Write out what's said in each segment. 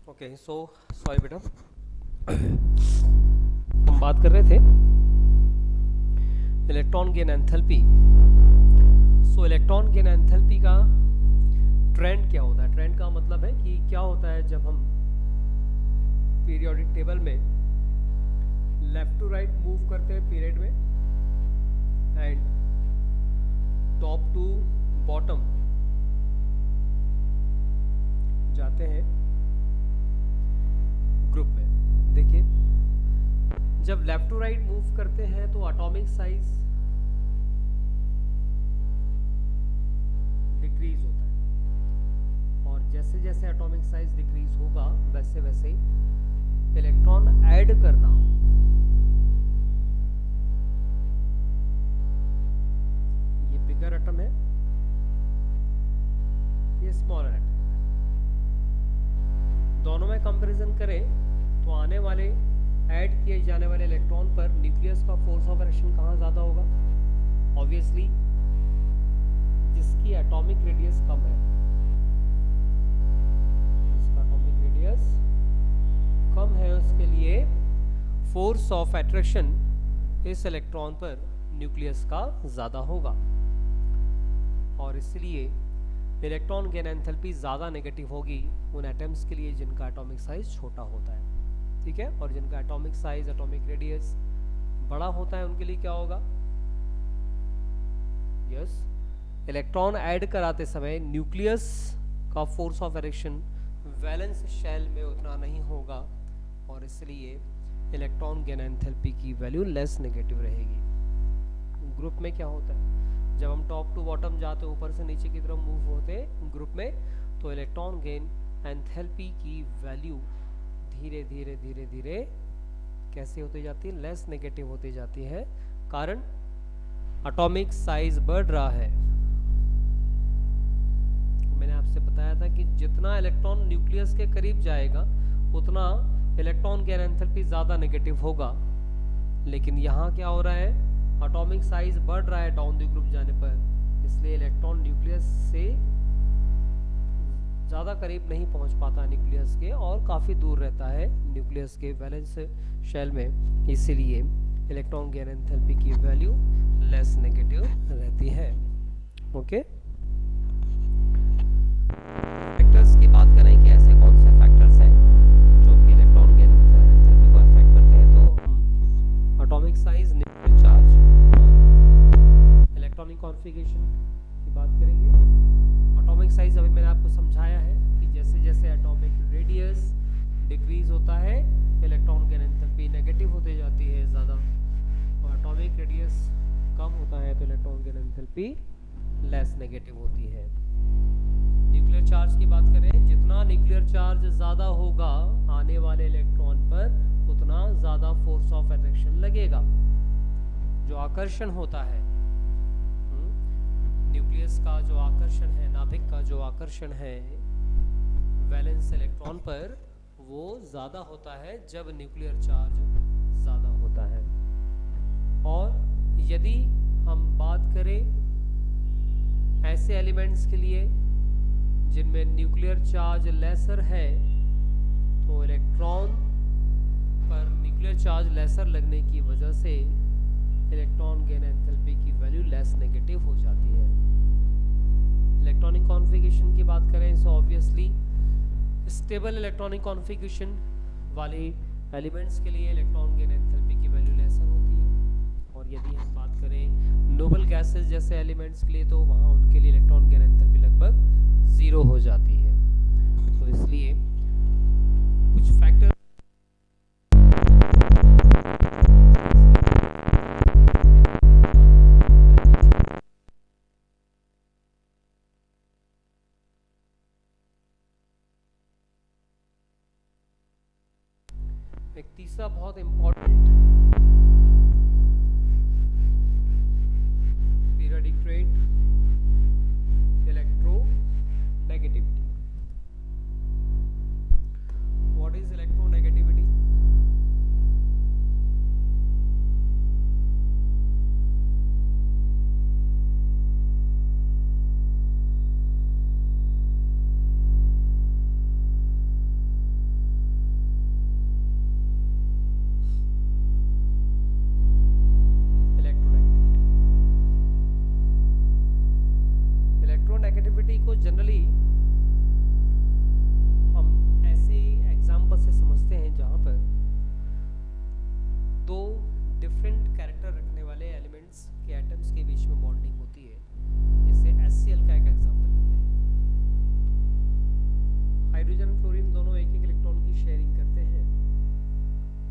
Okay so sorry बेटा। हम बात कर रहे थे इलेक्ट्रॉन गेन एंथैल्पी। सो इलेक्ट्रॉन गेन एंथैल्पी का ट्रेंड क्या होता है? ट्रेंड का मतलब है कि क्या होता है जब हम पीरियोडिक टेबल में लेफ्ट टू राइट मूव करते हैं पीरियड में एंड टॉप टू बॉटम जाते हैं ग्रुप में। देखिए, जब लेफ्ट टू राइट मूव करते हैं तो एटॉमिक साइज डिक्रीज होता है और जैसे जैसे एटॉमिक साइज डिक्रीज होगा वैसे वैसे इलेक्ट्रॉन ऐड करना, ये बिगर एटम है, ये स्मॉलर एटम, दोनों में कंपैरिजन करें तो आने वाले ऐड किए जाने वाले इलेक्ट्रॉन पर न्यूक्लियस का फोर्स ऑफ एक्शन कहाँ ज़्यादा होगा? ऑब्वियसली जिसकी एटॉमिक रेडियस कम है, जिसका एटॉमिक रेडियस कम है उसके लिए फोर्स ऑफ अट्रैक्शन इस इलेक्ट्रॉन पर न्यूक्लियस का ज़्यादा होगा और इसलिए इलेक्ट्रॉन गेन एंथैल्पी ज़्यादा नेगेटिव होगी उन एटम्स के लिए जिनका एटॉमिक साइज छोटा होता है। ठीक है, और जिनका एटॉमिक साइज एटॉमिक रेडियस बड़ा होता है उनके लिए क्या होगा? यस, इलेक्ट्रॉन ऐड कराते समय न्यूक्लियस का force of attraction valence shell में उतना नहीं होगा और इसलिए इलेक्ट्रॉन गेन एंथैल्पी की वैल्यू लेस नेगेटिव रहेगी। ग्रुप में क्या होता है, जब हम टॉप टू बॉटम जाते ऊपर से नीचे की तरफ मूव होते ग्रुप में तो इलेक्ट्रॉन गेन एंथैल्पी की वैल्यू धीरे धीरे धीरे धीरे कैसे होती जाती है? लेस नेगेटिव होती जाती है। कारण एटॉमिक साइज बढ़ रहा है। मैंने आपसे बताया था कि जितना इलेक्ट्रॉन न्यूक्लियस के करीब जाएगा उतना इलेक्ट्रॉन गेन एंथैल्पी ज़्यादा नेगेटिव होगा, लेकिन यहाँ क्या हो रहा है? एटॉमिक साइज बढ़ रहा है डाउन द ग्रुप जाने पर, इसलिए इलेक्ट्रॉन न्यूक्लियस से ज़्यादा करीब नहीं पहुंच पाता न्यूक्लियस के और काफ़ी दूर रहता है न्यूक्लियस के वैलेंस शेल में, इसीलिए इलेक्ट्रॉन गेन एंथैल्पी की वैल्यू लेस नेगेटिव रहती है। ओके, फैक्टर्स की बात करें कि ऐसे कौन से फैक्टर्स हैं जो कि इलेक्ट्रॉन गेन एंथैल्पी को अफेक्ट करते हैं, तो हम atomic size, nuclear charge, electronic configuration की बात करेंगे। एटॉमिक साइज अभी मैंने आपको समझाया है कि जैसे जैसे एटॉमिक रेडियस डिक्रीज होता है इलेक्ट्रॉन गेन एंथैल्पी नेगेटिव होती जाती है ज़्यादा, और एटॉमिक रेडियस कम होता है तो electron gain enthalpy less negative होती है। न्यूक्लियर चार्ज की बात करें, जितना न्यूक्लियर चार्ज ज़्यादा होगा आने वाले इलेक्ट्रॉन पर उतना ज़्यादा फोर्स ऑफ अट्रैक्शन लगेगा। जो आकर्षण होता है न्यूक्लियस का, जो आकर्षण है, नाभिक का जो आकर्षण है वैलेंस इलेक्ट्रॉन पर, वो ज़्यादा होता है जब न्यूक्लियर चार्ज ज़्यादा होता है। और यदि हम बात करें ऐसे एलिमेंट्स के लिए जिनमें न्यूक्लियर चार्ज लेसर है, तो इलेक्ट्रॉन पर न्यूक्लियर चार्ज लेसर लगने की वजह से इलेक्ट्रॉन गेन एंथैल्पी की वैल्यू लेस नेगेटिव हो जाती है। इलेक्ट्रॉनिक कॉन्फ़िगरेशन की बात करें तो ऑब्वियसली स्टेबल इलेक्ट्रॉनिक कॉन्फ़िगरेशन वाले एलिमेंट्स के लिए इलेक्ट्रॉन गेन एंथैल्पी की वैल्यू लेसर होती है, और यदि हम बात करें नोबल गैसेस जैसे एलिमेंट्स के लिए तो वहाँ उनके लिए इलेक्ट्रॉन गेन एंथैल्पी लगभग 0 हो जाती है। तो इसलिए कुछ फैक्टर एक तीसरा बहुत important periodic trait, electronegativity. What is electronegativity? को जनरली हम ऐसे एग्जाम्पल से समझते हैं जहाँ पर दो डिफरेंट कैरेक्टर रखने वाले एलिमेंट्स के एटम्स के बीच में बॉन्डिंग होती है। जैसे HCl का एक एग्जाम्पल लेते हैं। हाइड्रोजन और क्लोरीन दोनों एक एक इलेक्ट्रॉन की शेयरिंग करते हैं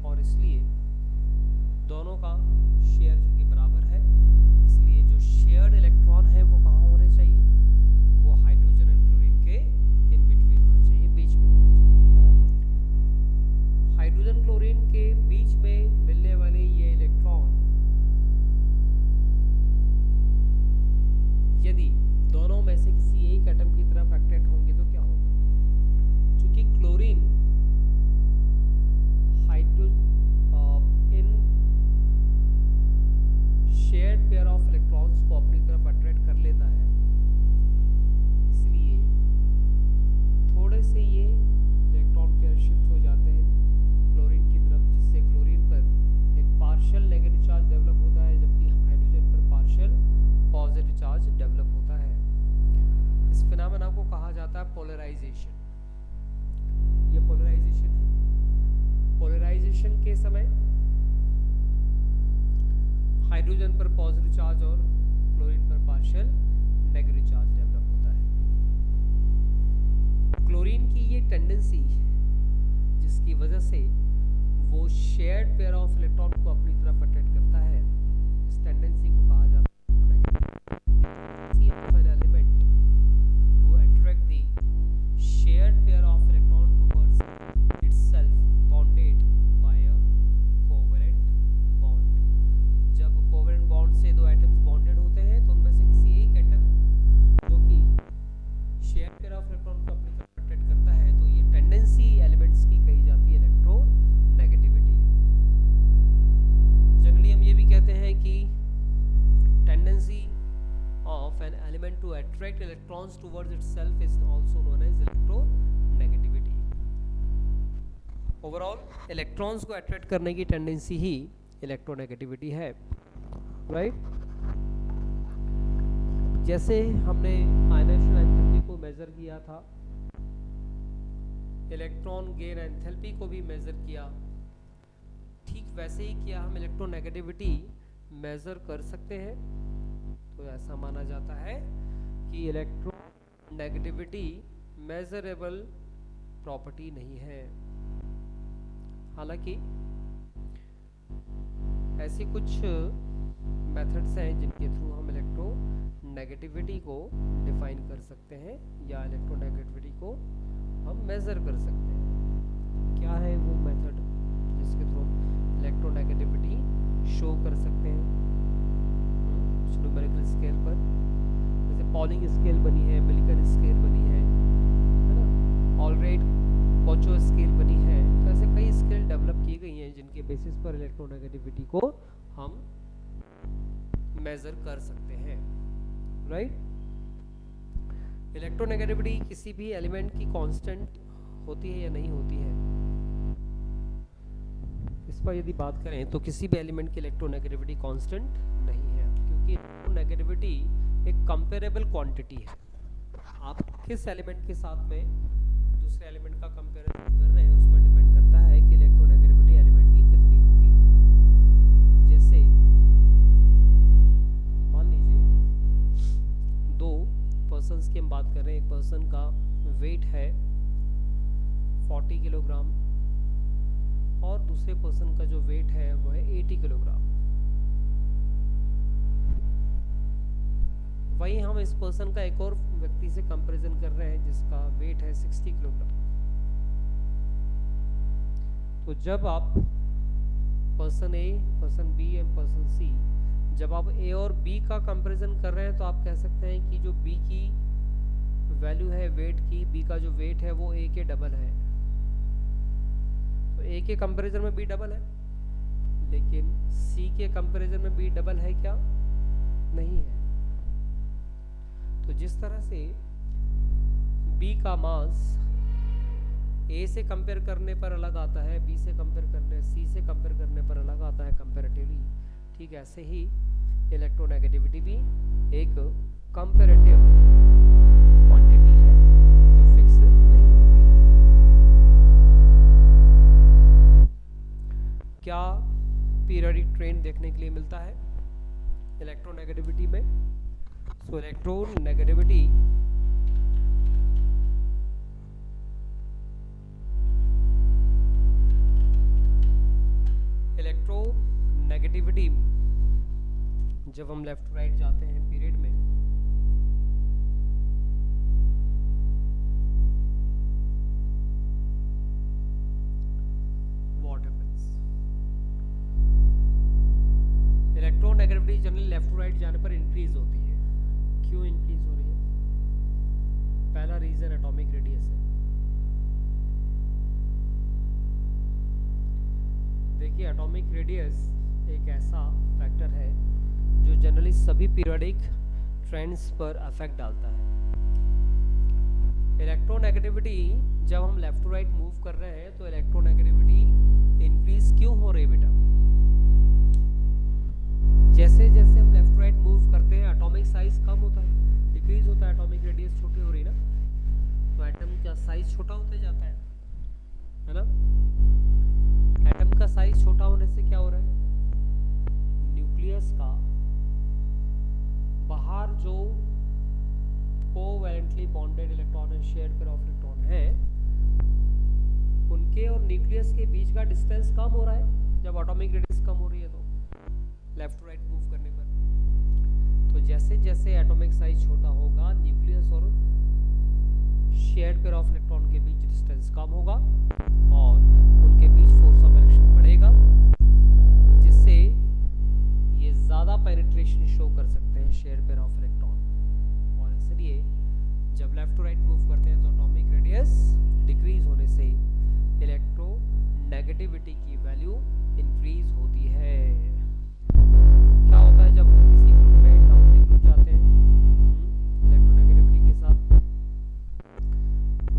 और इसलिए दोनों का शेयर चूंकि बराबर है, इसलिए जो शेयर्ड इलेक्ट्रॉन है वो कहाँ होने चाहिए? वो हाइड्रोजन एंड क्लोरीन के इन बिटवीन होने चाहिए, बीच में होने चाहिए। हाइड्रोजन क्लोरीन के बीच में मिलने वाले ये इलेक्ट्रॉन यदि दोनों में से किसी एक एटम की तरफ अट्रैक्ट होंगे तो क्या होगा? चूंकि chlorine in shared pair of electrons को अपनी तरफ अट्रैक्ट कर लेता है, इसलिए थोड़े से ये इलेक्ट्रॉन पेयर शिफ्ट हो जाते हैं क्लोरीन की तरफ, जिससे क्लोरीन पर एक पार्शियल नेगेटिव चार्ज डेवलप होता है, जबकि हाइड्रोजन पर पार्शियल पॉजिटिव चार्ज डेवलप होता है। इस फिनोमेना को कहा जाता है पोलराइजेशन। ये पोलराइजेशन है। पोलराइजेशन के समय हाइड्रोजन पर पॉजिटिव चार्ज और क्लोरीन पर पार्शियल नेगेटिव चार्ज डेवलप होता है। क्लोरीन की ये टेंडेंसी, जिसकी वजह से वो शेयर्ड पेयर ऑफ इलेक्ट्रॉन को अपनी तरफ अट्रैक्ट करता है, इस टेंडेंसी को कहा जाता है of an element to attract the shared pair of electron towards itself bonded by a covalent bond। जब कोवेलेंट बॉन्ड से दो एटम्स बॉन्डेड होते हैं तो उनमें से किसी एक एटम जो कि शेयर पेयर ऑफ इलेक्ट्रॉन को अपनी तरफ अट्रैक्ट करता है, तो ये टेंडेंसी एलिमेंट्स की कही जाती है इलेक्ट्रोनेगेटिविटी। जनरली हम ये भी कहते हैं कि tendency of an element to attract electrons towards itself is also known as electronegativity। Overall electrons को अट्रैक्ट करने की टेंडेंसी ही इलेक्ट्रोनेगेटिविटी है, राइट? जैसे हमने आयनाइजेशन एंथैल्पी को मेजर किया था, इलेक्ट्रॉन गेन एंथैल्पी को भी मेजर किया, ठीक वैसे ही क्या हम इलेक्ट्रोनेगेटिविटी मेजर कर सकते हैं? तो ऐसा माना जाता है कि इलेक्ट्रोनेगेटिविटी मेजरेबल प्रॉपर्टी नहीं है। हालांकि ऐसी कुछ मेथड्स हैं जिनके थ्रू हम इलेक्ट्रोनेगेटिविटी को डिफाइन कर सकते हैं या इलेक्ट्रोनेगेटिविटी को हम मेजर कर सकते हैं। क्या है वो मेथड जिसके थ्रू हम इलेक्ट्रोनेगेटिविटी शो कर सकते हैं न्यूमेरिकल स्केल पर? जैसे पॉलिंग स्केल बनी है, मिल्कन स्केल बनी है ना, ऑलराइट कोचो स्केल बनी है। तो ऐसे कई स्केल डेवलप की गई हैं जिनके बेसिस पर इलेक्ट्रोनेगेटिविटी को हम मेजर कर सकते हैं, राइट? इलेक्ट्रोनेगेटिविटी किसी भी एलिमेंट की कांस्टेंट होती है या नहीं होती है? इस पर यदि बात करें तो किसी भी एलिमेंट की इलेक्ट्रोनेगेटिविटी कांस्टेंट नहीं है, क्योंकि इलेक्ट्रोनेगेटिविटी एक कंपेरेबल क्वांटिटी है। आप किस एलिमेंट के साथ में दूसरे एलिमेंट का कंपैरिजन कर रहे हैं उस पर डिपेंड करता है कि इलेक्ट्रोनेगेटिविटी एलिमेंट की कितनी होगी। जैसे मान लीजिए दो पर्सन्स की हम बात कर रहे हैं, एक पर्सन का वेट है 40 किलोग्राम और दूसरे पर्सन का जो वेट है वो है 80 किलोग्राम। वहीं हम इस पर्सन का एक और व्यक्ति से कंपैरिजन कर रहे हैं जिसका वेट है 60 किलोग्राम। तो जब आप person A, person B and person C, जब आप ए और बी का कंपैरिजन कर रहे हैं तो आप कह सकते हैं कि जो बी की वैल्यू है वेट की, बी का जो वेट है वो ए के डबल है। तो ए के कंपैरिजन में बी डबल है, लेकिन सी के कंपैरिजन में बी डबल है क्या? नहीं है। तो जिस तरह से B का मास A से कंपेयर करने पर अलग आता है, B से कंपेयर करने, C से कंपेयर करने पर अलग आता है कंपैरेटिवली, ठीक ऐसे ही इलेक्ट्रोनेगेटिविटी भी एक कंपैरेटिव क्वांटिटी देखने के लिए मिलता है इलेक्ट्रोनेगेटिविटी में। सो इलेक्ट्रोनेगेटिविटी जब हम लेफ्ट राइट जाते हैं पीरियड में, what happens, electronegativity generally left to right जाने पर इंक्रीज होती है। क्यों इंक्रीज हो रही है? पहला रीजन एटॉमिक रेडियस है। देखिए एटॉमिक रेडियस एक ऐसा फैक्टर है जो जनरली सभी पीरियोडिक ट्रेंड्स पर अफेक्ट डालता है। इलेक्ट्रोनेगेटिविटी जब हम लेफ्ट टू राइट मूव कर रहे हैं तो इलेक्ट्रोनेगेटिविटी इंक्रीज क्यों हो रही है बेटा? जैसे जैसे हम लेफ्ट टू राइट मूव करते हैं एटॉमिक साइज कम होता है, डिक्रीज होता है, एटॉमिक रेडियस छोटी हो रही है ना, तो एटम का साइज छोटा होते जाता है ना। एटम का साइज छोटा होने से क्या हो रहा है? न्यूक्लियस का बाहर जो कोवैलेंटली बॉन्डेड इलेक्ट्रॉन है, शेयर्ड पेयर ऑफ इलेक्ट्रॉन है, उनके और न्यूक्लियस के बीच का डिस्टेंस कम हो रहा है जब एटॉमिक रेडियस कम हो रही है तो लेफ्ट टू राइट मूव करने पर। तो जैसे जैसे एटॉमिक साइज छोटा होगा न्यूक्लियस और शेयर्ड पेयर ऑफ इलेक्ट्रॉन के बीच डिस्टेंस कम होगा और उनके बीच फोर्स ऑफ इलेक्शन बढ़ेगा, जिससे ये ज़्यादा पेनिट्रेशन शो कर सकते हैं शेयर्ड पेयर ऑफ इलेक्ट्रॉन। और इसलिए जब लेफ्ट टू राइट मूव करते हैं तो एटॉमिक रेडियस डिक्रीज होने से इलेक्ट्रोनेगेटिविटी की वैल्यू इंक्रीज होती है। क्या होता है जब हम किसी ग्रुप में डाउन ग्रुप जाते हैं इलेक्ट्रोनेगेटिविटी के साथ?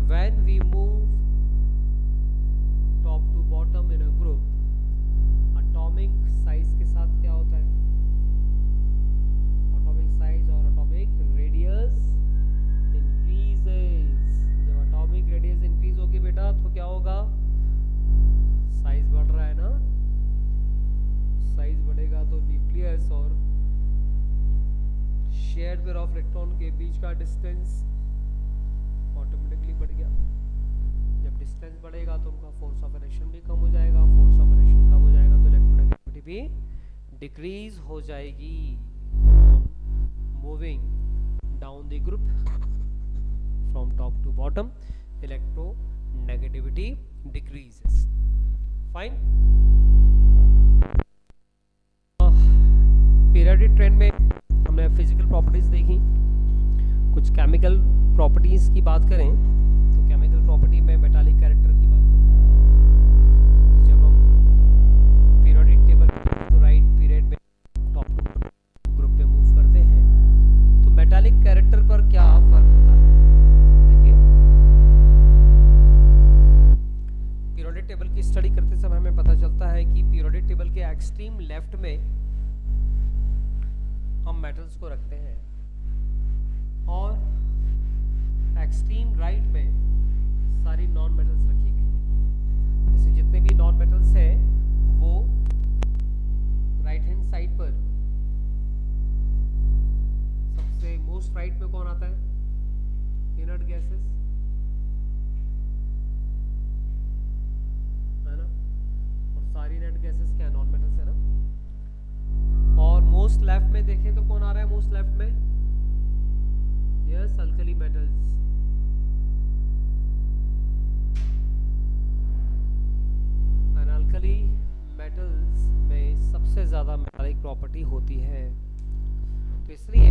When we move top to bottom in a group, atomic size के साथ क्या होता है? एटॉमिक साइज और एटॉमिक रेडियस इंक्रीजेस। जब एटॉमिक रेडियस इंक्रीज होगी बेटा तो क्या होगा? साइज बढ़ रहा है ना, साइज बढ़ेगा तो न्यूक्लियस और शेयर्ड पेयर ऑफ इलेक्ट्रॉन के बीच का डिस्टेंस ऑटोमेटिकली बढ़ गया। जब डिस्टेंस बढ़ेगा तो उनका फोर्स ऑफ इलेक्शन भी कम हो जाएगा, फोर्स ऑफ इलेक्शन कम हो जाएगा तो इलेक्ट्रोनेगेटिविटी भी डिक्रीज हो जाएगी। Moving down the group from top to bottom, electronegativity decreases. Fine. Periodic trend में हमने फिजिकल प्रॉपर्टीज देखी। कुछ केमिकल प्रॉपर्टीज की बात करें तो केमिकल प्रॉपर्टी में मेटालिक कैरेक्टर की बात करते हैं। जब हम periodic table to right period में टॉप टू ग्रुप पे मूव करते हैं तो मेटालिक कैरेक्टर पर क्या फर्क होता है? देखिए पीरियोडिक टेबल की स्टडी करते समय हमें पता चलता है कि पीरियोडिक टेबल के एक्सट्रीम लेफ्ट में हम मेटल्स को रखते हैं और एक्सट्रीम राइट में सारी नॉन मेटल्स रखी गई। जैसे जितने भी नॉन मेटल्स हैं वो राइट हैंड साइड पर सबसे मोस्ट राइट में कौन आता है? इनर्ट गैसेस, है ना, और सारी इनर्ट गैसेस क्या नॉन मेटल्स है ना। और मोस्ट लेफ्ट में देखें तो कौन आ रहा है? मोस्ट लेफ्ट में yes alkali metals. And alkali metals में सबसे ज़्यादा मेटालिक प्रॉपर्टी होती है। तो इसलिए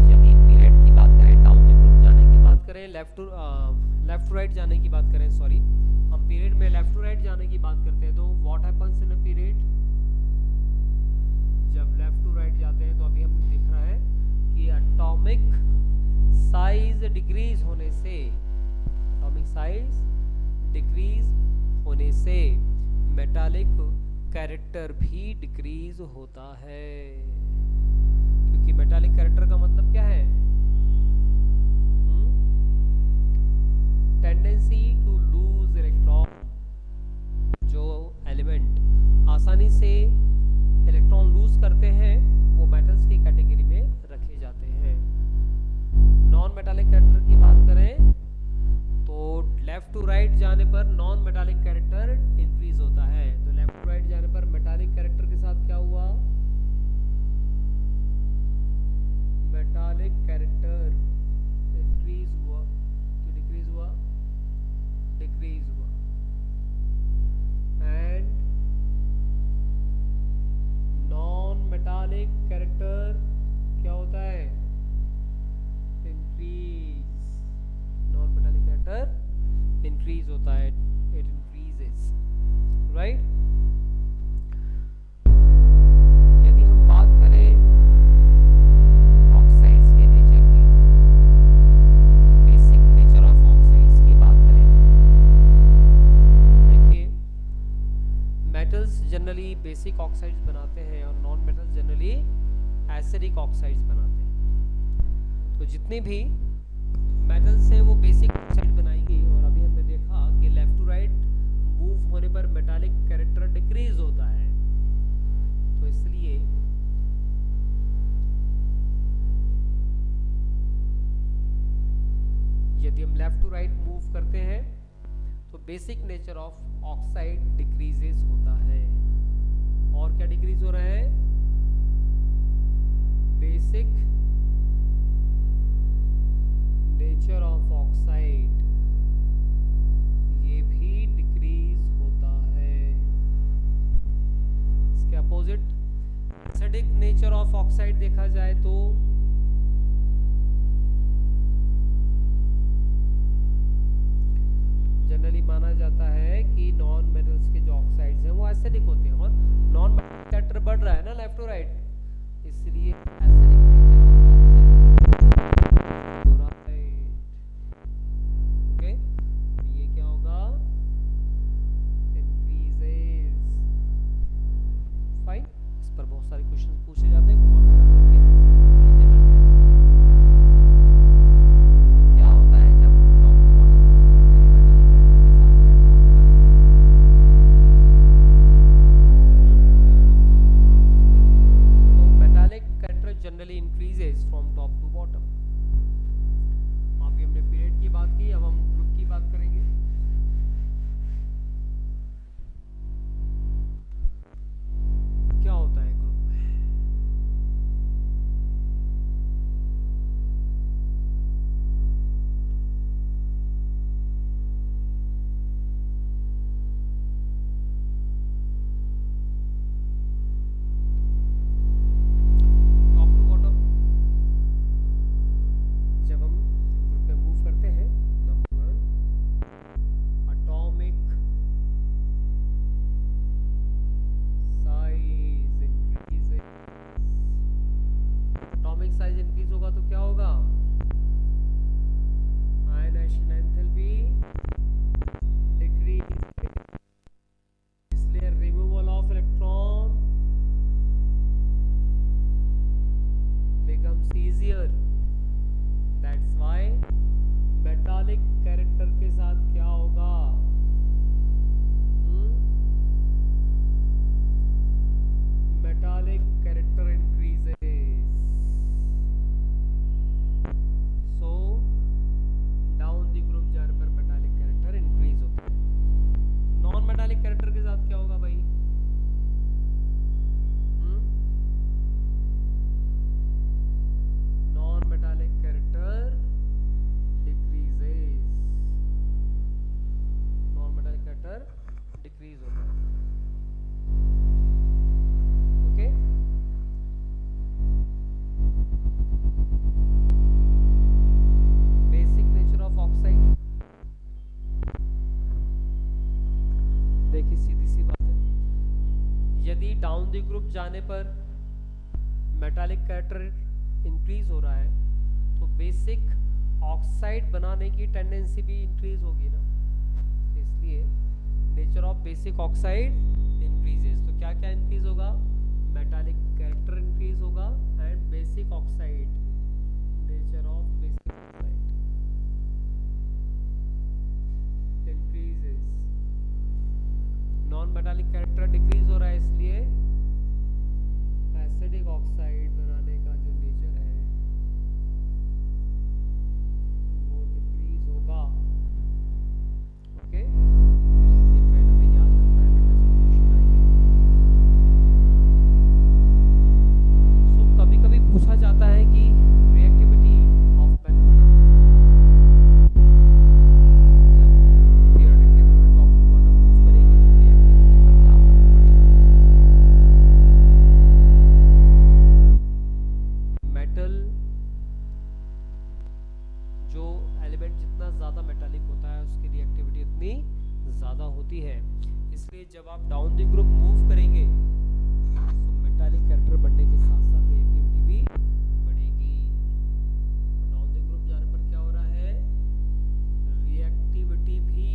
यदि पीरियड की बात करें, डाउन द ग्रुप जाने की बात करें, लेफ्ट टू राइट जाने की बात करें, सॉरी, हम पीरियड में लेफ्ट टू राइट जाने की बात करते हैं तो what happens in a period? जब लेफ्ट टू राइट जाते हैं तो अभी हमें दिख रहा है कि एटॉमिक साइज डिक्रीज होने से, एटॉमिक साइज डिक्रीज होने से मेटालिक कैरेक्टर भी डिक्रीज होता है। क्योंकि मेटालिक कैरेक्टर का मतलब क्या है? Tendency to lose electron. जो एलिमेंट आसानी से लेफ्ट टू राइट जाने पर नॉन मेटालिक कैरेक्टर इंक्रीज होता है। तो लेफ्ट टू राइट जाने पर मेटालिक कैरेक्टर के साथ क्या हुआ, मेटालिक कैरेक्टर इंक्रीज हुआ कि डिक्रीज हुआ, डिक्रीज हुआ। एंड नॉन मेटालिक कैरेक्टर क्या होता है, increase. Non metallic character increase होता है, इट इंक्रीजेस, राइट। यदि हम बात करें ऑक्साइड्स के नेचर की, बेसिक नेचर ऑफ ऑक्साइड्स की बात करें, देखिए मेटल्स जनरली बेसिक ऑक्साइड्स बनाते हैं और non metals generally acidic oxides बनाते हैं। तो जितने भी मेटल्स हैं वो बेसिक ऑक्साइड बनाएंगे। और अभी हमने देखा कि लेफ्ट टू राइट मूव होने पर मेटालिक कैरेक्टर डिक्रीज होता है। तो इसलिए यदि हम लेफ्ट टू राइट मूव करते हैं तो basic nature of oxide decreases होता है। और क्या डिक्रीज हो रहा है, बेसिक नेचर ऑफ ऑक्साइड, ये भी डिक्रीज होता है। इसके opposite acidic nature of oxide देखा जाए तो जनरली माना जाता है कि नॉन मेटल्स के जो ऑक्साइड्स हैं वो एसिडिक होते हैं। और नॉन मेटल कैरेक्टर बढ़ रहा है ना लेफ्ट टू राइट, इसलिए एसिडिक पर बहुत सारे क्वेश्चन पूछे जाते हैं। क्या होता है जब top to bottom metallic character generally increases from top to bottom. अभी हमने पीरियड की बात की, अब हम ग्रुप की बात करेंगे। क्या होता है ग्रुप में, टॉप टू बॉटम जब हम ग्रुप में मूव करते हैं, number 1 atomic size increase. Atomic size increase होगा तो क्या होगा, आयनाइजेशन एंथैल्पी डिक्रीज, इसलिए removal of electron becomes easier। That's why metallic character के साथ क्या होगा, metallic character increases, so down the group जाने पर metallic character increase होता है। नॉन मेटालिक कैरेक्टर के साथ क्या होगा भाई, non metallic character decreases, non metallic character decrease होता है। Okay, basic nature of oxide, देखिए सीधी सी बात है, यदि डाउन द ग्रुप जाने पर मेटालिक कैरेक्टर इंक्रीज हो रहा है तो बेसिक ऑक्साइड बनाने की टेंडेंसी भी इंक्रीज होगी ना, इसलिए nature of basic oxide increases. तो क्या क्या इंक्रीज होगा, मेटालिक कैरेक्टर इंक्रीज होगा and basic oxide, nature of basic oxide increases. Non metallic character decrease हो रहा है, इसलिए एसिडिक ऑक्साइड बनाने का जो नेचर है वो डिक्रीज होगा। एलिमेंट जितना ज़्यादा मेटालिक होता है उसकी रिएक्टिविटी उतनी ज़्यादा होती है। इसलिए जब आप डाउन द ग्रुप मूव करेंगे तो मेटालिक कैरेक्टर बढ़ने के साथ साथ रिएक्टिविटी भी बढ़ेगी। तो डाउन द ग्रुप जाने पर क्या हो रहा है, रिएक्टिविटी भी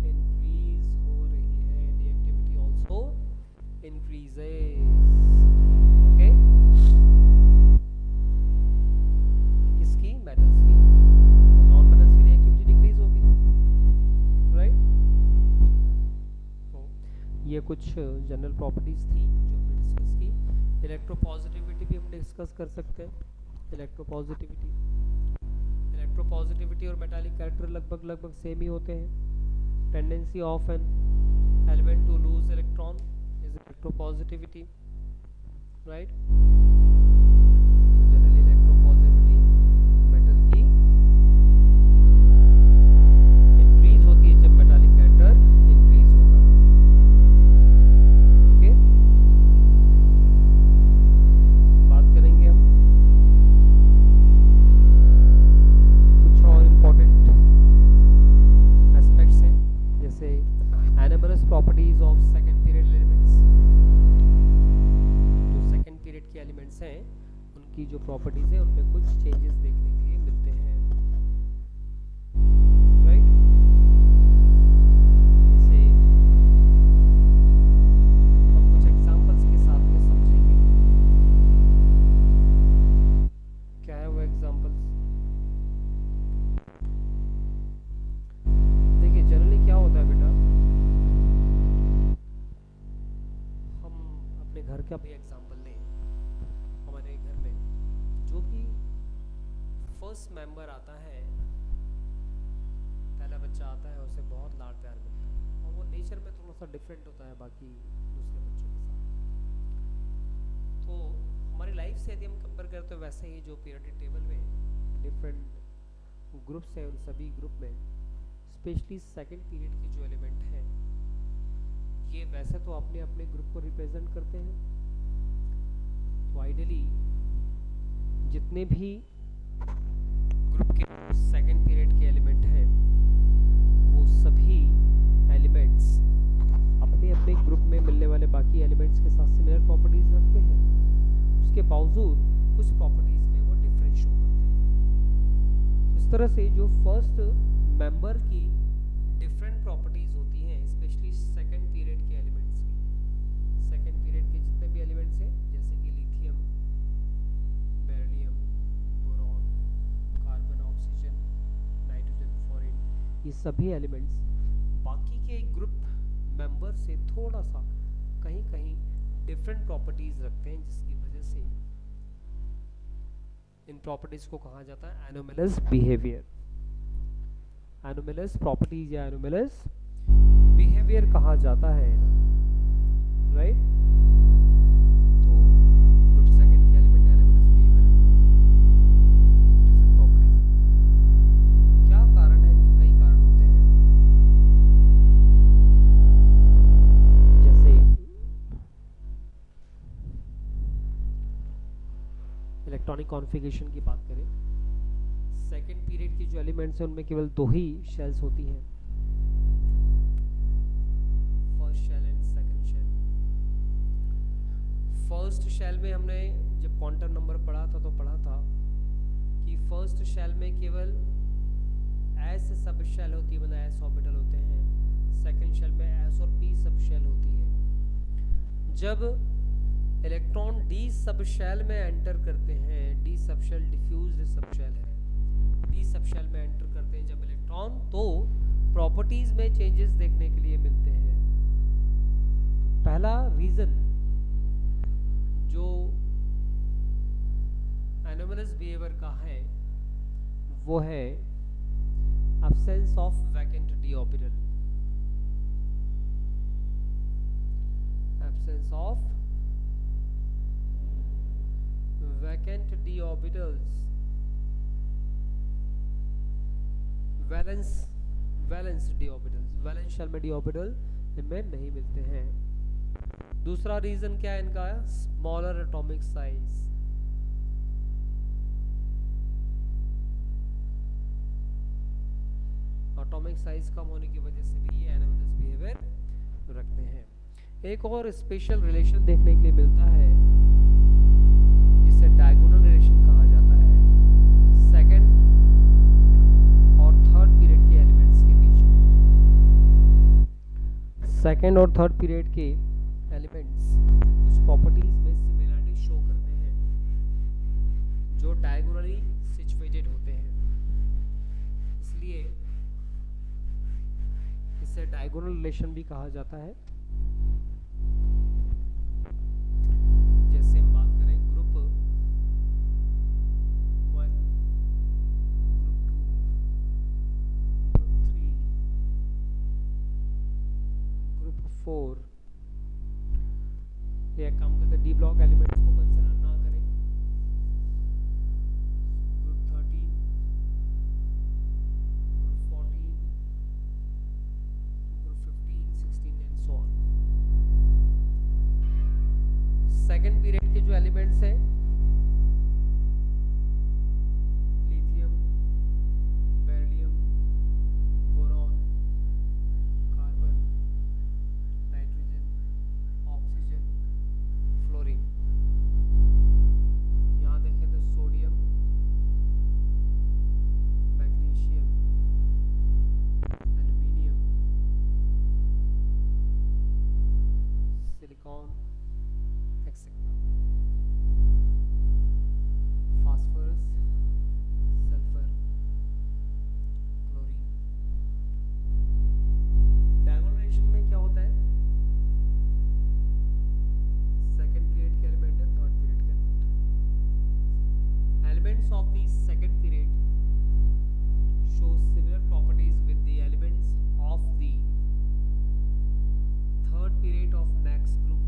इंक्रीज हो रही है, रिएक्टिविटी ऑल्सो इंक्रीजेज। ओके, किसकी, मेटल्स की, नॉन मेटल्स की रिएक्टिविटी डिक्रीज होगी, राइट। तो ये कुछ जनरल प्रॉपर्टीज थी जो हमने डिस्कस की। इलेक्ट्रोपॉजिटिविटी भी हम डिस्कस कर सकते हैं। इलेक्ट्रोपॉजिटिविटी और मेटालिक कैरेक्टर लगभग सेम ही होते हैं। Tendency of an element to lose electron is electropositivity, right. Generally electropositivity metal की इंक्रीज होती है जब मेटालिक कैरेक्टर इंक्रीज होगा। ओके, बात करेंगे हम कुछ और इम्पोर्टेंट एस्पेक्ट्स हैं, जैसे anomalous properties of second period elements. जो सेकंड पीरियड के एलिमेंट्स हैं उनकी जो प्रॉपर्टीज है उनमें कुछ चेंजेस देखने के लिए मिलते हैं, राइट। जैसे हम कुछ एग्जांपल्स के साथ में समझेंगे। क्या है वो एग्जांपल्स? देखिए जनरली क्या होता है बेटा, हम अपने घर का भी एग्जांपल लें। हमारे घर में जो भी फर्स्ट मेंबर आता है, पहला बच्चा आता है, उसे बहुत लाड प्यार मिलता है और वो नेचर में थोड़ा सा डिफरेंट होता है बाकी दूसरे बच्चों के साथ। तो हमारी लाइफ से यदि हम कंपेयर करें तो वैसे ही जो पीरियडिक टेबल में डिफरेंट ग्रुप्स हैं, उन सभी ग्रुप में स्पेशली सेकंड पीरियड के जो एलिमेंट हैं ये वैसे तो अपने अपने ग्रुप को रिप्रेजेंट करते हैं। तो आइडियली जितने भी ग्रुप के सेकंड पीरियड के एलिमेंट हैं वो सभी एलिमेंट्स अपने अपने ग्रुप में मिलने वाले बाकी एलिमेंट्स के साथ सिमिलर प्रॉपर्टीज रखते हैं। उसके बावजूद कुछ प्रॉपर्टीज में वो डिफरेंट शो करते हैं। इस तरह से जो फर्स्ट मेंबर की डिफरेंट प्रॉपर्टीज होती हैं, स्पेशली सेकंड पीरियड के एलिमेंट्स की। सेकंड पीरियड के जितने भी एलिमेंट्स हैं जैसे कि lithium, beryllium, boron, carbon, oxygen, nitrogen, fluorine, ये सभी एलिमेंट्स बाकी के ग्रुप मेंबर से थोड़ा सा कहीं कहीं डिफरेंट प्रॉपर्टीज रखते हैं, जिसकी वजह से इन प्रॉपर्टीज को कहा जाता है एनोमलस बिहेवियर। एनोमलस प्रॉपर्टीज या एनोमलस बिहेवियर कहा जाता है, राइट। तो ग्रुप सेकंड के एलिमेंट एनोमलस बिहेवियर रखते हैं, डिफरेंट प्रॉपर्टीज रखते हैं। क्या कारण है? इनके कई कारण होते हैं। जैसे इलेक्ट्रॉनिक कॉन्फ़िगरेशन की बात करें, सेकेंड पीरियड की जो एलिमेंट्स हैं उनमें केवल दो ही शेल्स होती हैं, first shell and second shell. First shell में हमने जब क्वांटम नंबर पढ़ा था तो पढ़ा था कि फर्स्ट शेल में केवल एस सब शेल होती है, मतलब एस ऑर्बिटल होते हैं। सेकंड शेल में एस और पी सब शेल होती है। जब इलेक्ट्रॉन डी सब शेल में एंटर करते हैं, d sub shell diffused sub shell है, डी सब शेल में एंटर करते हैं जब इलेक्ट्रॉन, तो प्रॉपर्टीज में चेंजेस देखने के लिए मिलते हैं। तो पहला रीजन जो एनोमलस बिहेवियर का है वो है absence of vacant D orbital. Absence of vacant D orbitals. Valence D orbitals, valence shell में डी ऑर्बिटल इनमें नहीं मिलते हैं। दूसरा रीजन क्या है इनका? Smaller atomic size. Atomic size कम होने की वजह से भी ये एनालॉगस बिहेवियर रखते हैं। एक और स्पेशल रिलेशन देखने के लिए मिलता है जिसे डायगोनल रिलेशन कहा जाता है सेकंड और थर्ड पीरियड के एलिमेंट्स के बीच। सेकंड और थर्ड पीरियड के एलिमेंट्स कुछ प्रॉपर्टीज में सिमिलरिटी शो करते हैं जो डायगोनली सिचुएटेड होते हैं, इसलिए इसे डायगोनल रिलेशन भी कहा जाता है। जैसे हम बात करें ग्रुप 1, ग्रुप 2, ग्रुप 3, ग्रुप 4, ये काम करते डी ब्लॉक एलिमेंट्स को कंसीडर ना करें। Group 13, group 14, group 15, 16 and so on. Second period के जो एलिमेंट्स हैं lithium, beryllium, boron, carbon, nitrogen, oxygen, fluorine. यहाँ देखें तो sodium, magnesium, aluminium, silicon, etcetera, phosphorus, sulphur, chlorine. Diagonal relation में क्या होता है? सेकेंड पीरियड के एलिमेंट है, थर्ड पीरियड के element. Elements of the second period show similar properties with the elements of the third period of next group.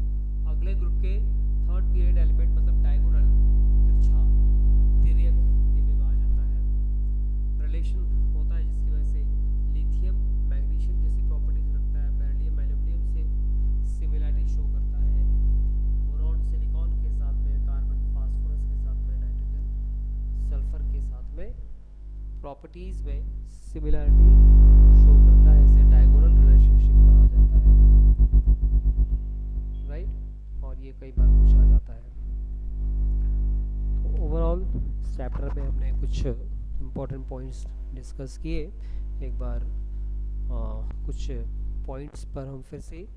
अगले group के third period element मतलब डायगोनल तिरछा तिर्यक निभाया जाता है। रिलेशन होता है जिसकी वजह से लिथियम मैग्नीशियम जैसी प्रॉपर्टीज रखता है, बेरिलियम एल्यूमिनियम से सिमिलरिटी शो करता है, बोरॉन सिलिकॉन के साथ में, कार्बन फास्फोरस के साथ में, नाइट्रोजन सल्फर के साथ में प्रॉपर्टीज में सिमिलरिटी शो करता है। इसे डायगोनल रिलेशनशिप कहा जाता है, राइट? और ये कई बार पूछा जाता है। तो ओवरऑल चैप्टर में हमने कुछ इम्पोर्टेंट पॉइंट्स डिस्कस किए। एक बार कुछ पॉइंट्स पर हम फिर से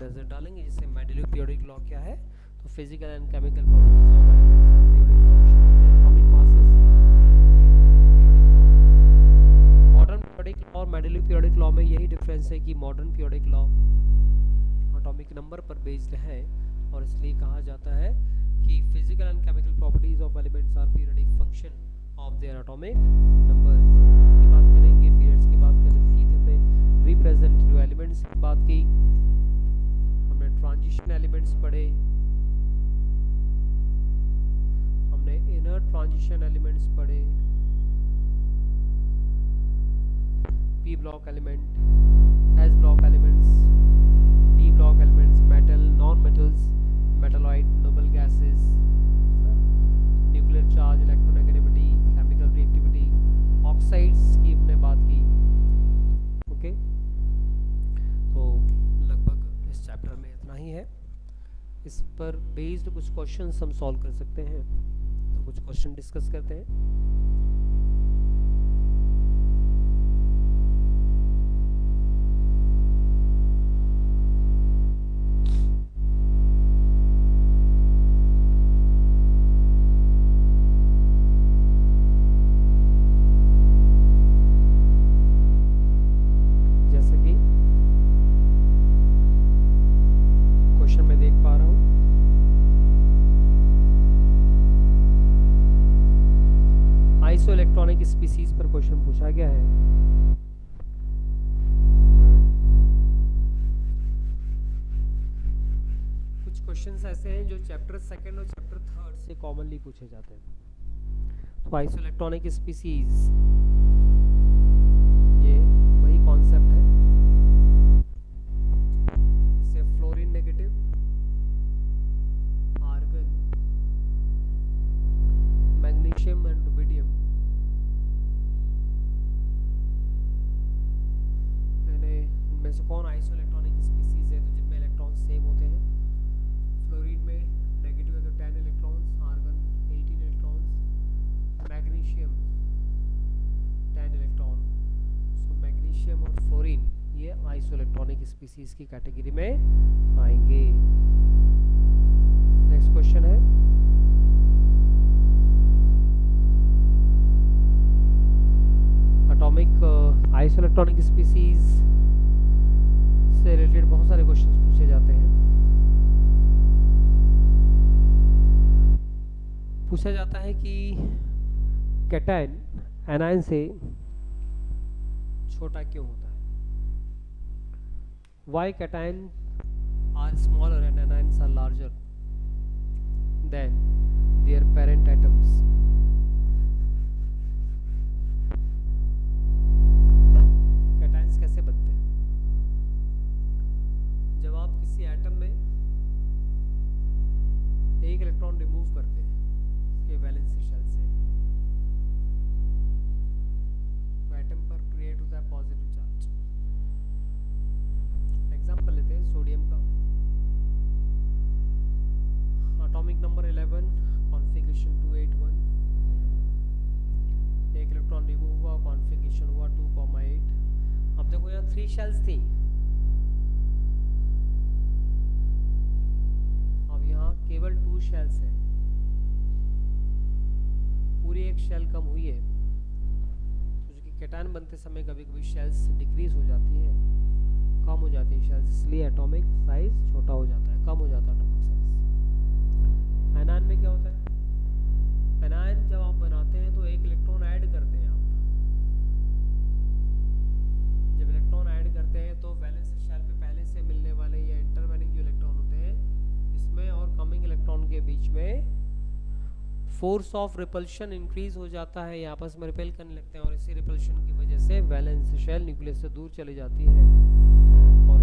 नजर डालेंगे, जैसे मेंडेलिव पीरियोडिक लॉ क्या है, तो physical and chemical properties of modern periodic law और मेंडेलिव पीरियोडिक लॉ में यही डिफरेंस है कि modern periodic law atomic number पर बेस्ड है और इसलिए कहा जाता है कि physical and chemical properties of elements are periodic function of their atomic number की बात करेंगे। पीरियड्स की बात करें की हमने रिप्रेजेंट जो एलिमेंट्स की बात की, हमने ट्रांजिशन एलिमेंट्स पढ़े, हमने इनर ट्रांजिशन एलिमेंट्स पढ़े, P block element, S block elements, D block elements, metal, non metals, metalloid, noble gases, nuclear charge, electronegativity, chemical reactivity, oxides की हमने बात की। ओके, तो लगभग इस चैप्टर में इतना ही है। इस पर बेस्ड कुछ क्वेश्चंस हम सॉल्व कर सकते हैं, तो कुछ क्वेश्चन डिस्कस करते हैं। आइसोइलेक्ट्रॉनिक स्पीसीज पर क्वेश्चन पूछा गया है। कुछ क्वेश्चंस ऐसे हैं जो चैप्टर सेकंड और चैप्टर थर्ड से कॉमनली पूछे जाते हैं। तो आइसोइलेक्ट्रॉनिक स्पीसीज ये वही कॉन्सेप्ट है। इसे fluorine negative, argon, magnesium and rubidium, तो कौन आइसोइलेक्ट्रॉनिक स्पीसीज है, तो जिनमें इलेक्ट्रॉन सेम होते हैं। फ्लोरीन में नेगेटिव है तो 10 electrons, argon 18 electrons, magnesium 10 electron. So magnesium और फ्लोरीन ये आइसोइलेक्ट्रॉनिक स्पीसीज की कैटेगरी में आएंगे। नेक्स्ट क्वेश्चन है, एटॉमिक आइसोइलेक्ट्रॉनिक स्पीसीज से रिलेटेड बहुत सारे क्वेश्चंस पूछे जाते हैं। पूछा जाता है कि कैटायन एनायन से छोटा क्यों होता है। Why cation are smaller and anions are larger than their parent atoms? Cations कैसे बनते हैं? जब आप किसी एटम में एक इलेक्ट्रॉन रिमूव करते हैं उसके वैलेंसी शेल से, तो एटम पर क्रिएट होता है पॉजिटिव चार्ज। एग्जाम्पल लेते हैं सोडियम का, एटॉमिक नंबर 11, कॉन्फ़िगरेशन 281, एक इलेक्ट्रॉन रिमूव हुआ, कॉन्फ़िगरेशन हुआ 2,8। अब देखो यहाँ 3 शेल्स थी, अब यहाँ केवल 2 शेल्स हैं, पूरी एक शेल कम हुई है। तो जो कि कैटायन बनते समय कभी कभी शेल्स डिक्रीज हो जाती है, कम हो जाती है शेल्स, इसलिए एटॉमिक साइज छोटा हो जाता है, कम हो जाता है एटॉमिक साइज। एनायन में क्या होता है, एनायन जब आप बनाते हैं तो एक इलेक्ट्रॉन ऐड करते हैं आप। जब इलेक्ट्रॉन ऐड करते हैं तो वैलेंस शेल में पहले से मिलने वाले या इंटरवेनिंग जो इलेक्ट्रॉन होते हैं, इसमें और कमिंग इलेक्ट्रॉन के बीच में फोर्स ऑफ रिपल्शन इंक्रीज हो जाता है, ये आपस में रिपेल करने लगते हैं और इसी रिपल्शन की वजह से वैलेंस शेल न्यूक्लियस से दूर चली जाती है और